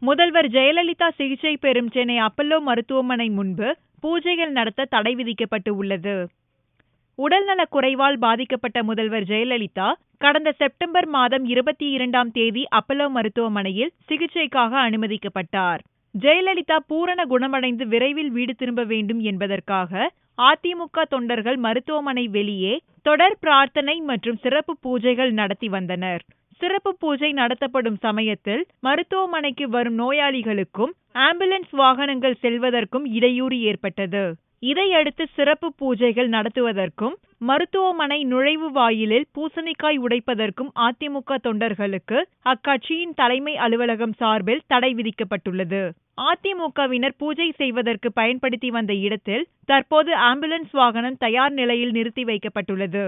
முதல்வர் ஜெயலலிதா சிகிச்சை பெறும் சென்னை அப்பல்லோ மருத்துவமனை முன்பு பூஜைகள் நடத்த தடை விதிக்கப்பட்டு உள்ளது. உடல்நலக் குறைவால் பாதிக்கப்பட்ட முதல்வர் ஜெயலலிதா கடந்த செப்டம்பர் மாதம் 22ஆம் தேதி அப்பல்லோ மருத்துவமனையில் சிகிச்சைக்காக அனுமதிக்கப்பட்டார். ஜெயலலிதா பூரண குணமடைந்து விரைவில் வீடு திரும்ப வேண்டும் என்பதற்காக அதிமுக தொண்டர்கள் மருத்துவமனை வெளியே தொடர் பிரார்த்தனை மற்றும் சிறப்பு பூஜைகள் நடத்தி வந்தனர். சிறப்பு பூஜை நடத்தப்படும் சமயத்தில் மருத்துவமனைக்கு வரும் நோயாளிகளுக்கும் ஆம்புலன்ஸ் வாகனங்கள் செல்வதற்கும் இடையூறு ஏற்பட்டது. இதையடுத்து சிறப்பு பூஜைகள் நடத்துவதற்கும் மருத்துவமனை நுழைவு வாயிலில் பூசணிக்காய் உடைப்பதற்கும் அதிமுக தொண்டர்களுக்கு அக்கட்சியின் தலைமை அலுவலகம் சார்பில் தடை விதிக்கப்பட்டுள்ளது. அதிமுகவினர் பூஜை செய்வதற்கு பயன்படுத்தி வந்த இடத்தில் தற்போது ஆம்புலன்ஸ் வாகனம் தயார் நிலையில் நிறுத்தி வைக்கப்பட்டுள்ளது.